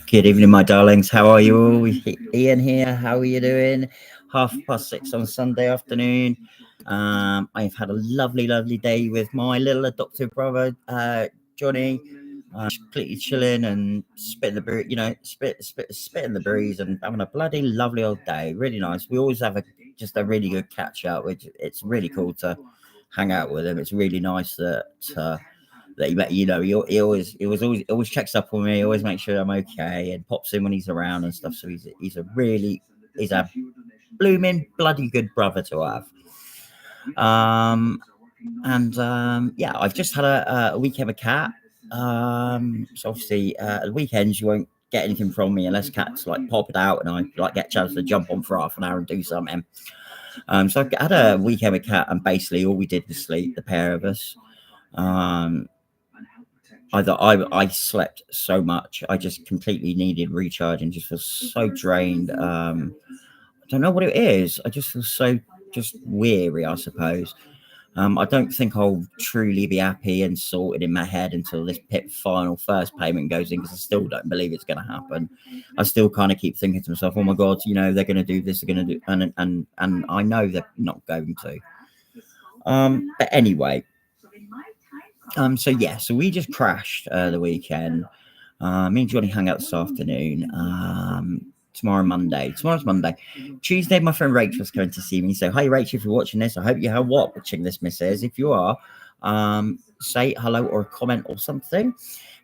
Good evening, my darlings. How are you all? Ian here. How are you doing? 6:30 on Sunday afternoon. I've had a lovely day with my little adoptive brother, Johnny. Completely chilling and spitting the breeze, spitting the breeze and having a bloody lovely old day. Really nice. We always have just a really good catch up, which it's really cool to hang out with him. It's really nice that he always checks up on me, always makes sure I'm okay, and pops in when he's around and stuff. So he's a blooming bloody good brother to have. Yeah, I've just had a weekend with Cat. So obviously at the weekends you won't get anything from me unless Cat's like pop it out and I like get a chance to jump on for half an hour and do something. So I had a weekend with Cat, and basically all we did was sleep, the pair of us. I slept so much. I just completely needed recharging. Just feel so drained. I don't know what it is. I just feel so just weary, I suppose. I don't think I'll truly be happy and sorted in my head until this final first payment goes in, because I still don't believe it's going to happen. I still kind of keep thinking to myself, oh my God, they're going to do this, they're going to do, and I know they're not going to. But anyway, so we just crashed the weekend. Me and Johnny hung out this afternoon. Tomorrow's Monday. Tuesday, my friend Rachel's going to see me. So, hi, Rachel, if you're watching this, I hope you are watching this, missus. If you are, say hello or a comment or something.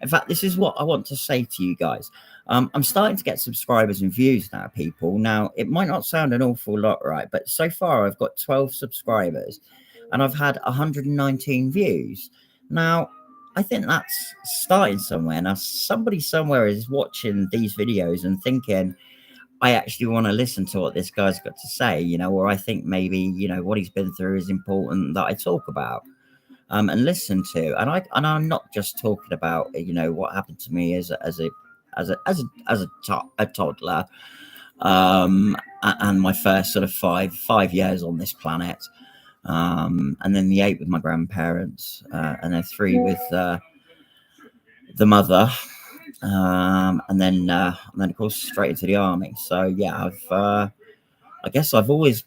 In fact, this is what I want to say to you guys. I'm starting to get subscribers and views now, people. Now, it might not sound an awful lot, right? But so far, I've got 12 subscribers and I've had 119 views. Now, I think that's starting somewhere. Now, somebody somewhere is watching these videos and thinking, I actually want to listen to what this guy's got to say, or I think maybe, what he's been through is important that I talk about and listen to. And I'm not just talking about, what happened to me as a toddler and my first sort of five years on this planet. And then the 8 with my grandparents, and then 3 with the mother, and then of course straight into the army. So yeah, I guess I've always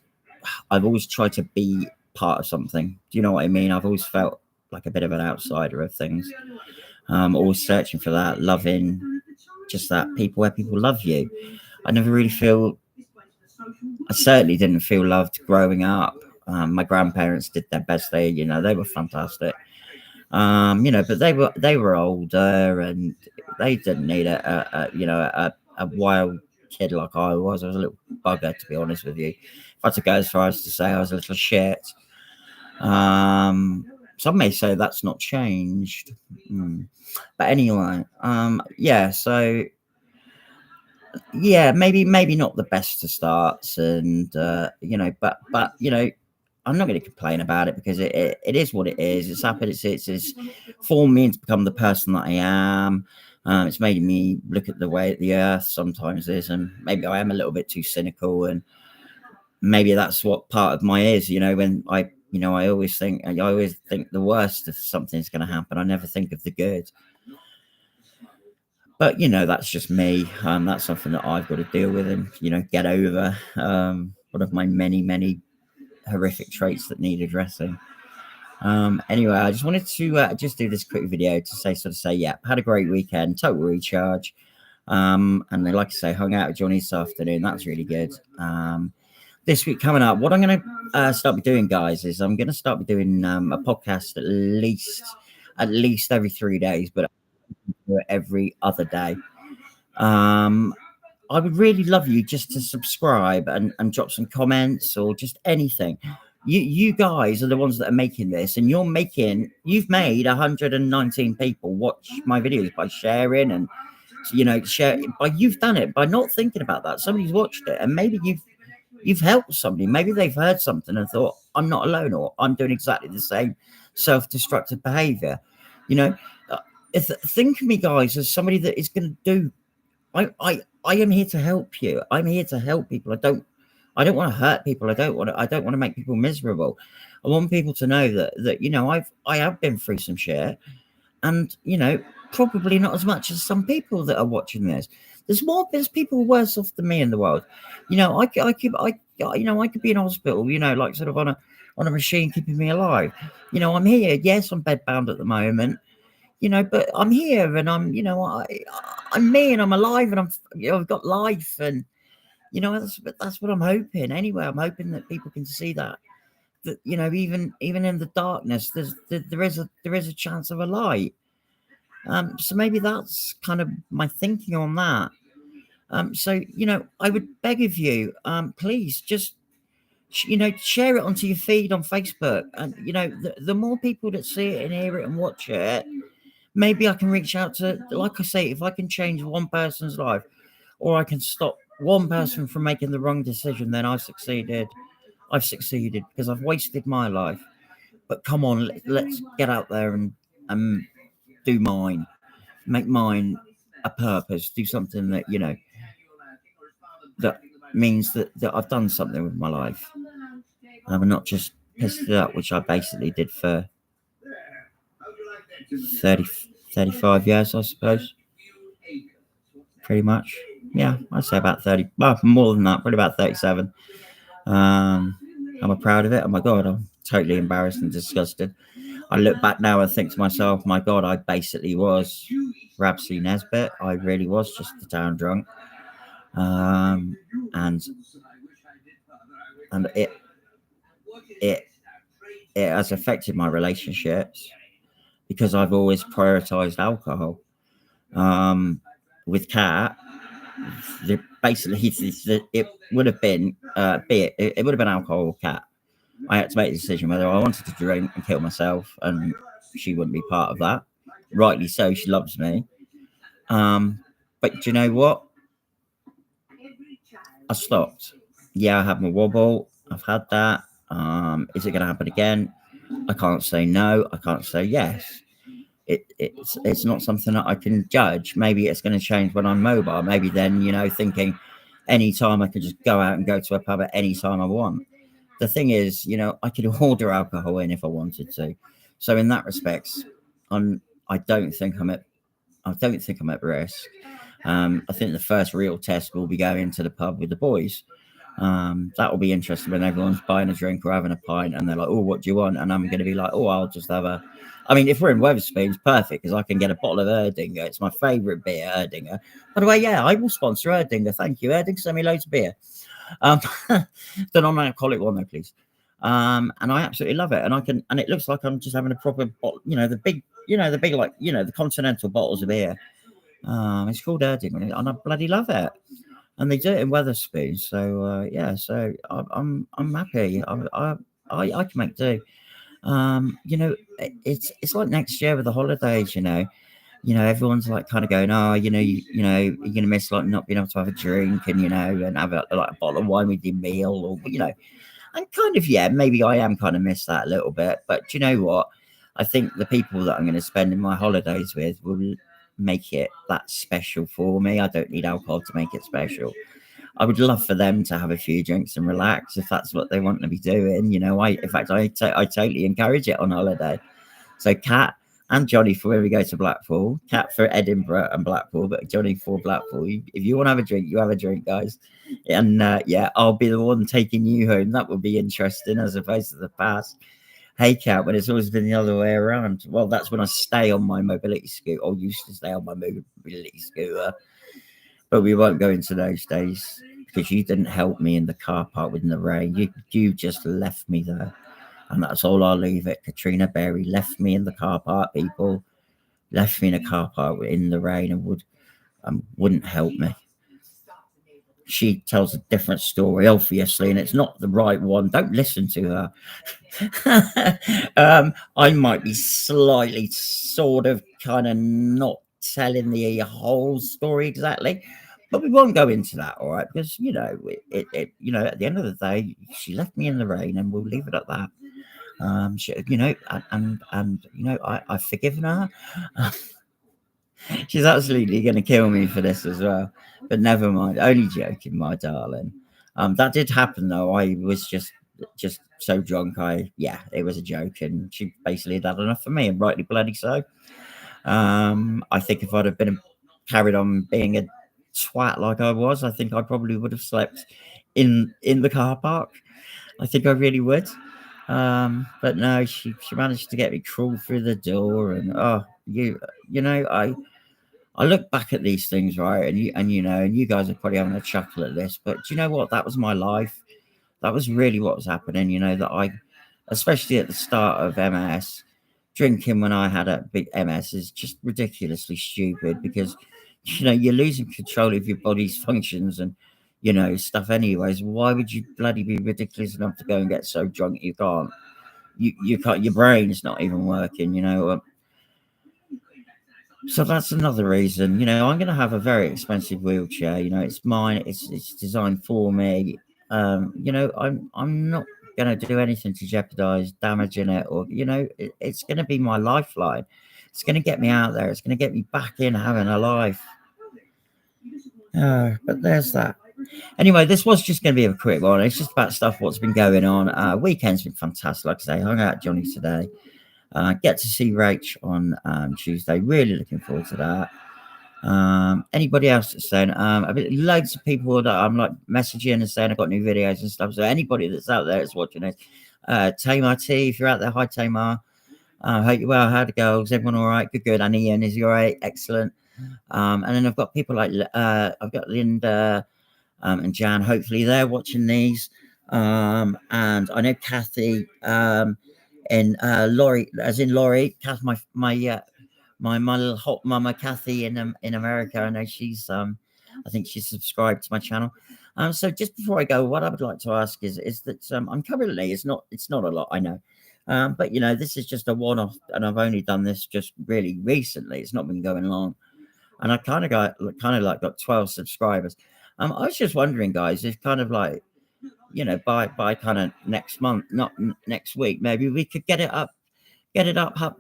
tried to be part of something. Do you know what I mean? I've always felt like a bit of an outsider of things. Always searching for that, loving just that where people love you. I certainly didn't feel loved growing up. My grandparents did their best. They were fantastic. But they were older and they didn't need a wild kid like I was. I was a little bugger, to be honest with you. If I had to go as far as to say I was a little shit. Some may say that's not changed. But anyway, so yeah, maybe not the best of starts, and but I'm not going to complain about it, because it is what it is. It's happened. It's formed me to become the person that I am. It's made me look at the way the earth sometimes is, and maybe I am a little bit too cynical, and maybe that's what part of my is. When I always think the worst if something's going to happen. I never think of the good. But that's just me. That's something that I've got to deal with and get over. One of my many horrific traits that need addressing. Anyway, I just wanted to just do this quick video to say, yeah, had a great weekend, total recharge. And then, like I say, hung out with Johnny this afternoon. That's really good. This week coming up, what I'm going to start doing, guys, is I'm going to start doing a podcast at least every 3 days, but every other day. I would really love you just to subscribe and drop some comments or just anything. You guys are the ones that are making this, and you've made 119 people watch my videos by sharing and you've done it by not thinking about that. Somebody's watched it, and maybe you've helped somebody. Maybe they've heard something and thought, I'm not alone, or I'm doing exactly the same self-destructive behavior. Think of me, guys, as somebody that is going to do. I am here to help you. I'm here to help people. I don't want to hurt people. I don't want to make people miserable. I want people to know that I have been through some shit, and probably not as much as some people that are watching this. There's people worse off than me in the world. I could be in hospital, like sort of on a machine keeping me alive. I'm here. Yes, I'm bedbound at the moment. But I'm here, and I'm me, and I'm alive, and I've got life, and that's what I'm hoping. Anyway, I'm hoping that people can see that even in the darkness, there is a chance of a light. So maybe that's kind of my thinking on that. So I would beg of you, please just share it onto your feed on Facebook, and the more people that see it and hear it and watch it, maybe I can reach out to, like I say, if I can change one person's life, or I can stop one person from making the wrong decision, then I've succeeded. I've succeeded because I've wasted my life. But come on, let's get out there and do mine, make mine a purpose, do something that that means that I've done something with my life. I'm not just pissed it up, which I basically did for 30, 35 years, I suppose. Pretty much. Yeah, I'd say about 30, well, more than that, probably about 37. Am I proud of it? Oh my God, I'm totally embarrassed and disgusted. I look back now and think to myself, my God, I basically was Rabsy Nesbitt. I really was just the town drunk. And it has affected my relationships because I've always prioritized alcohol. With Kat, basically it would have been it would have been alcohol or Kat. I had to make a decision whether I wanted to drink and kill myself, and she wouldn't be part of that. Rightly so, she loves me. But do you know what? I stopped. Yeah, I had my wobble. I've had that. Is it going to happen again? I can't say no. I can't say yes. It's not something that I can judge. Maybe it's going to change when I'm mobile. Maybe then, thinking anytime I can just go out and go to a pub at any time I want. The thing is, I could order alcohol in if I wanted to. So in that respect, I don't think I'm at risk. I think the first real test will be going to the pub with the boys. That will be interesting when everyone's buying a drink or having a pint and they're like, oh, what do you want? And I'm going to be like, oh, I'll just have I mean, if we're in Wetherspoons, perfect, because I can get a bottle of Erdinger. It's my favourite beer, Erdinger. By the way, yeah, I will sponsor Erdinger. Thank you, Erdinger. Send me loads of beer. The non-alcoholic one, though, please. And I absolutely love it. And it looks like I'm just having a proper bottle, the big, like, the continental bottles of beer. It's called Erdinger, and I bloody love it. And they do it in Wetherspoons. So yeah, so I'm happy. I can make do. It's like next year with the holidays. Everyone's like kind of going, oh, you're gonna miss like not being able to have a drink and and have like a bottle of wine with your meal, or and kind of, yeah, maybe I am kind of miss that a little bit. But do you know what? I think the people that I'm going to spend in my holidays with will make it that special for me. I don't need alcohol to make it special. I would love for them to have a few drinks and relax if that's what they want to be doing. I totally encourage it on holiday. So Kat and Johnny for when we go to Blackpool, Kat for Edinburgh and Blackpool, but Johnny for Blackpool. If you want to have a drink, you have a drink, guys. And yeah, I'll be the one taking you home. That would be interesting as opposed to the past. Hey, Kat, when it's always been the other way around. Well, that's when I stay on my mobility scooter, or used to stay on my mobility scooter. But we won't go into those days because you didn't help me in the car park in the rain. You just left me there. And that's all I'll leave it. Katrina Berry left me in the car park, people. Left me in a car park in the rain and wouldn't help me. She tells a different story, obviously, and it's not the right one. Don't listen to her. I might be slightly sort of kind of not telling the whole story exactly, but we won't go into that, all right? Because at the end of the day, she left me in the rain, and we'll leave it at that. I've forgiven her. She's absolutely going to kill me for this as well, but never mind. Only joking, my darling. That did happen though. I was just so drunk. It was a joke, and she basically had enough for me, and rightly bloody so. I think if I'd have been carried on being a twat like I was, I think I probably would have slept in the car park. I think I really would. But no, she managed to get me crawled through the door, and you know, I look back at these things, right, and you know, and you guys are probably having a chuckle at this, but do you know what? That was my life. That was really what was happening. You know, that I, especially at the start of MS, drinking when I had a big MS is just ridiculously stupid because, you know, you're losing control of your body's functions and, you know, stuff. Anyways, why would you bloody be ridiculous enough to go and get so drunk you can't? You can't. Your brain's not even working. You know. So that's another reason. You know, I'm going to have a very expensive wheelchair. You know, it's mine. It's designed for me. You know, I'm not going to do anything to jeopardize damaging it, or you know, it's going to be my lifeline. It's going to get me out there. It's going to get me back in having a life. But there's that. Anyway, this was just going to be a quick one. It's just about stuff what's been going on. Weekend's been fantastic. Like I say, hung out with Johnny today. Get to see Rach on Tuesday. Really looking forward to that. Anybody else that's saying loads of people that I'm like messaging and saying I've got new videos and stuff. So anybody that's out there that's watching it, Tamar T, if you're out there, hi Tamar. Hope you well. How'd it go? Is everyone all right? Good. And Ian, is you all right? Excellent. And then I've got people like I've got Linda and Jan. Hopefully they're watching these. And I know Kathy and Laurie, as in Laurie, Kath, my little hot mama Kathy in America. I know she's I think she's subscribed to my channel. So just before I go, what I would like to ask is that I'm currently it's not a lot, I know. But you know, this is just a one-off, and I've only done this just really recently. It's not been going long, and I kind of got 12 subscribers. I was just wondering, guys, if kind of like, you know, by kind of next month, not next week, maybe we could get it up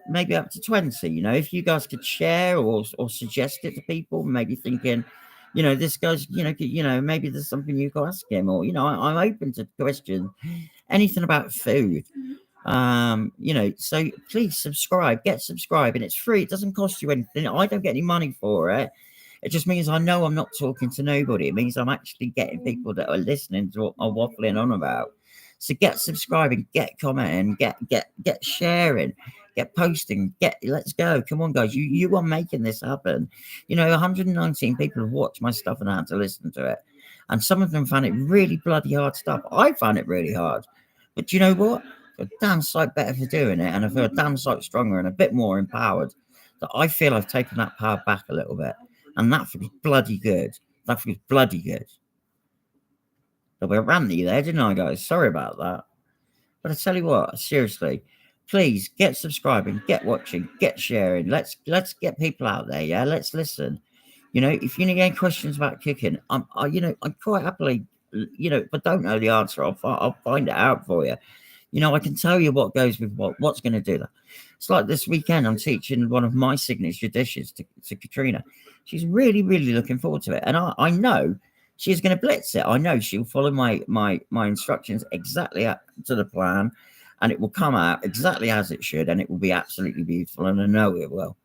maybe up to 20. You know, if you guys could share or suggest it to people, maybe thinking, you know, this guy's, you know, maybe there's something you can ask him, or you know, I'm open to questions, anything about food. You know, so please subscribe, get subscribed, and it's free. It doesn't cost you anything. I don't get any money for it. It just means I know I'm not talking to nobody. It means I'm actually getting people that are listening to what I'm waffling on about. So get subscribing, get commenting, get sharing, get posting, let's go. Come on, guys. You are making this happen. You know, 119 people have watched my stuff and had to listen to it. And some of them found it really bloody hard stuff. I found it really hard. But you know what? I feel damn sight better for doing it, and I feel damn sight stronger and a bit more empowered. That I feel I've taken that power back a little bit. And that feels bloody good. That feels bloody good. A bit ranty there, didn't I, guys? Sorry about that. But I tell you what, seriously, please get subscribing, get watching, get sharing. Let's get people out there. Yeah, let's listen. You know, if you need any questions about cooking, I'm quite happily, you know, if I don't know the answer, I'll find it out for you. You know, I can tell you what goes with what's going to do that. It's like this weekend, I'm teaching one of my signature dishes to Katrina. She's really, really looking forward to it. And I know she's going to blitz it. I know she'll follow my instructions exactly to the plan, and it will come out exactly as it should, and it will be absolutely beautiful, and I know it will.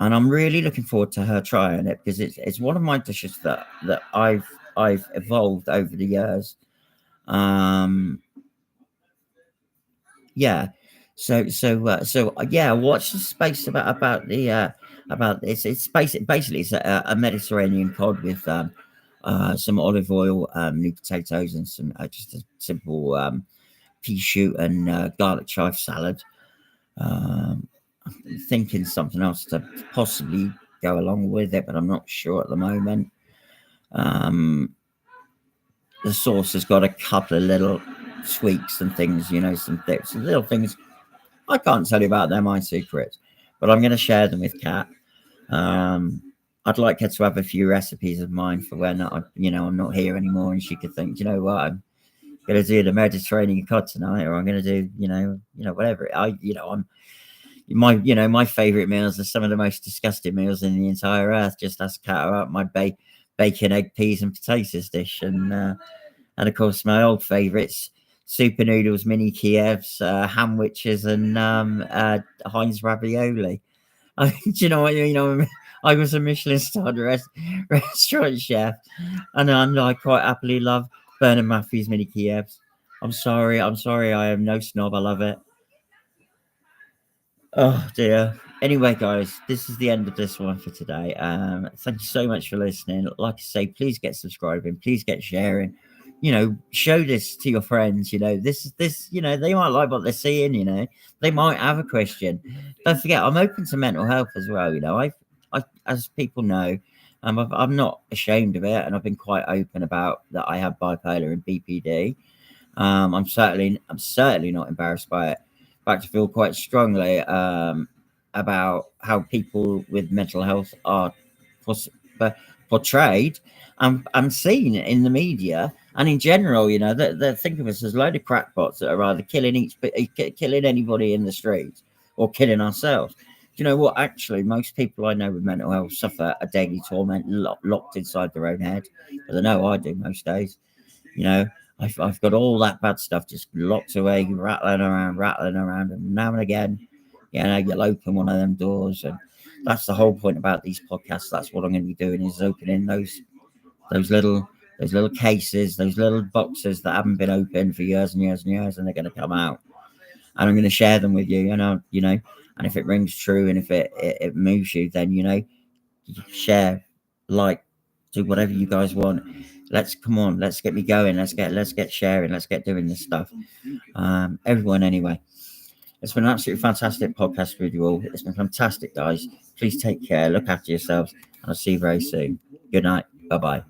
And I'm really looking forward to her trying it because it's one of my dishes that I've evolved over the years. Yeah. Yeah. Watch the space about this. It's basically it's a Mediterranean cod with some olive oil, new potatoes, and some just a simple pea shoot and garlic chive salad. I'm thinking something else to possibly go along with it, but I'm not sure at the moment. The sauce has got a couple of little tweaks and things, you know, some dips and little things. I can't tell you about them, my secrets, but I'm going to share them with Kat. I'd like her to have a few recipes of mine for when I'm not here anymore, and she could think, you know what, I'm going to do the Mediterranean cod tonight, or I'm going to do, whatever. My favorite meals are some of the most disgusting meals in the entire earth. Just ask Kat about my bacon, egg, peas, and potatoes dish, and of course my old favorites: super noodles, mini Kievs, ham witches, and Heinz ravioli. Do you know what? I was a Michelin-starred restaurant chef, and I quite happily love Bernard Matthews mini Kievs. I'm sorry, I am no snob. I love it. Oh dear. Anyway, guys, this is the end of this one for today. Thank you so much for listening. Like I say, please get subscribing, please get sharing. Show this to your friends. This. They might like what they're seeing. They might have a question. Don't forget, I'm open to mental health as well. As people know, I'm not ashamed of it, and I've been quite open about that. I have bipolar and BPD. I'm certainly not embarrassed by it. In fact, I feel quite strongly about how people with mental health are pos- portrayed and seen in the media and in general. They think of us as a load of crackpots that are either killing anybody in the street or killing ourselves. Do you know what? Actually, most people I know with mental health suffer a daily torment locked inside their own head. But I know I do most days. You know, I've got all that bad stuff just locked away, rattling around, and now and again, you'll open one of them doors, and that's the whole point about these podcasts. That's what I'm going to be doing is opening those little those little cases, those little boxes that haven't been opened for years and years and years, and they're going to come out, and I'm going to share them with you. And if it rings true, and if it moves you, then share, like, do whatever you guys want. Let's get me going. Let's get sharing. Let's get doing this stuff. Everyone, anyway. It's been an absolutely fantastic podcast with you all. It's been fantastic, guys. Please take care. Look after yourselves. And I'll see you very soon. Good night. Bye bye.